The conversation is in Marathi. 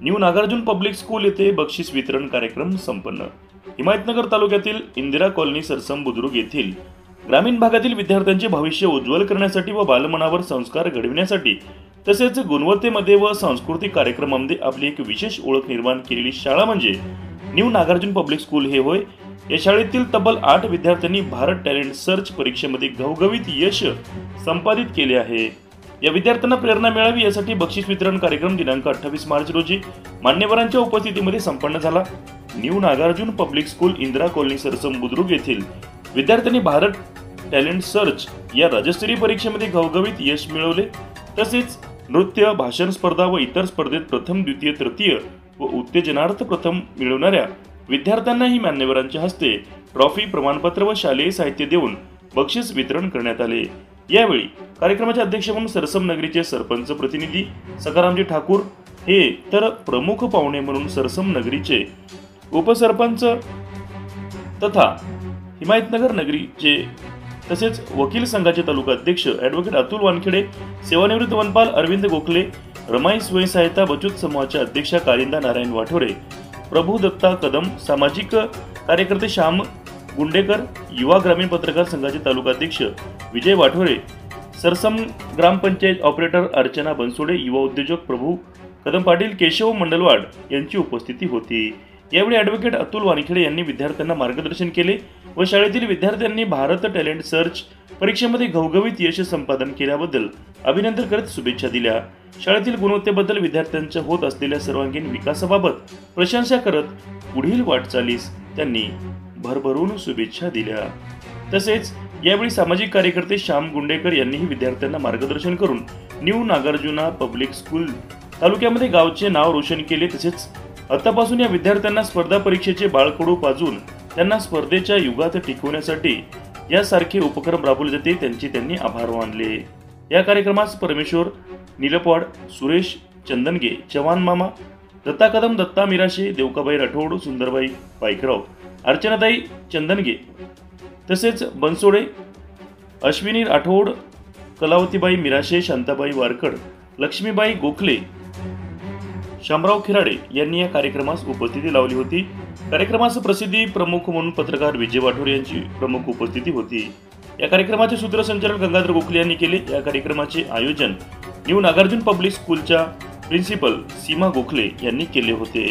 न्यू नागार्जुन पब्लिक स्कूल येथे बक्षीस वितरण कार्यक्रम संपन्न। हिमायतनगर तालुक्यातील इंदिरा कॉलनी सरसम बुद्रुक येथील ग्रामीण भागातील विद्यार्थ्यांचे भविष्य उज्ज्वल करण्यासाठी व बालमनावर संस्कार घडविण्यासाठी तसेच गुणवत्तेमध्ये व सांस्कृतिक कार्यक्रमांमध्ये आपली एक विशेष ओळख निर्माण केलेली शाळा म्हणजे न्यू नागार्जुन पब्लिक स्कूल हे होय। या शाळेतील तब्बल 8 विद्यार्थ्यांनी भारत टॅलेंट सर्च परीक्षेमध्ये घवघवीत यश संपादित केले आहे। या विद्यार्थ्यांना प्रेरणा मिळावी यासाठी बक्षीस वितरण कार्यक्रम दिनांक 28 मार्च रोजी मान्यवरांच्या उपस्थितीमध्ये संपन्न झाला। New Nagarjun public school Indira colony Sarsam Budruk येथील विद्यार्थ्यांनी भारत टॅलेंट सर्च या राज्यस्तरीय परीक्षेमध्ये घवघवीत यश मिळवले। तसेच नृत्य, भाषण स्पर्धा व इतर स्पर्धेत प्रथम, द्वितीय, तृतीय व उत्तेजनार्थ प्रथम मिळवणाऱ्या विद्यार्थ्यांनाही मान्यवरांच्या हस्ते ट्रॉफी, प्रमाणपत्र व शालेय साहित्य देऊन बक्षीस वितरण करण्यात आले। यावेळी कार्यक्रमाचे अध्यक्ष म्हणून सरसम नगरीचे सरपंच प्रतिनिधी सखारामजी ठाकूर हे तर प्रमुख पाहुणे म्हणून सरसम नगरीचे उपसरपंच तथा हिमायतनगर नगरीचे तसेच वकील संघाचे तालुका अध्यक्ष ॲडव्होकेट अतुल वानखेडे, सेवानिवृत्त वनपाल अरविंद गोखले, रमाई स्वयंसहायता बचत समूहाच्या अध्यक्षा कालिंदा नारायण वाठोरे, प्रभू दत्ता कदम, सामाजिक कार्यकर्ते श्याम गुंडेकर, युवा ग्रामीण पत्रकार संघाचे तालुका अध्यक्ष विजय वाठोरे, सरसम ग्रामपंचायत ऑपरेटर अर्चना बनसोडे, युवा उद्योजक प्रभू कदम पाटील, केशव मंडलवाड यांची उपस्थिती होती। यावेळी ॲडव्होकेट अतुल वानखेडे यांनी विद्यार्थ्यांना मार्गदर्शन केले व शाळेतील विद्यार्थ्यांनी भारत टॅलेंट सर्च परीक्षेमध्ये घवघवीत यश संपादन केल्याबद्दल अभिनंदन करत शुभेच्छा दिल्या। शाळेतील गुणवत्तेबद्दल विद्यार्थ्यांच्या होत असलेल्या सर्वांगीण विकासाबाबत प्रशंसा करत पुढील वाटचालीस त्यांनी भरभरून शुभेच्छा दिल्या। तसेच यावेळी सामाजिक कार्यकर्ते श्याम गुंडेकर यांनीही विद्यार्थ्यांना मार्गदर्शन करून न्यू नागार्जुना पब्लिक स्कूल तालुक्यामध्ये गावचे नाव रोशन केले। तसेच आतापासून या विद्यार्थ्यांना स्पर्धा परीक्षेचे बाळकडू पाजून त्यांना स्पर्धेच्या युगात टिकवण्यासाठी यासारखे उपक्रम राबवले जाते त्यांचे त्यांनी आभार मानले। या कार्यक्रमास परमेश्वर निलपवाड, सुरेश चंदनगे, चव्हाण मामा, दत्ता कदम, दत्ता मिराशे, देवकाबाई राठोड, सुंदरबाई पाईकराव, अर्चनाताई चंदनगे तसेच बनसोडे, अश्विनी राठोड, कलावतीबाई मिराशे, शांताबाई वारकड, लक्ष्मीबाई गोखले, शामराव खिराडे यांनी या कार्यक्रमास उपस्थिती लावली होती। कार्यक्रमास प्रसिद्धी प्रमुख म्हणून पत्रकार विजय वाठोरे यांची प्रमुख उपस्थिती होती। या कार्यक्रमाचे सूत्रसंचालन गंगाधर गोखले यांनी केले। या कार्यक्रमाचे आयोजन न्यू नागार्जुन पब्लिक स्कूलच्या प्रिन्सिपल सीमा गोखले यांनी केले होते।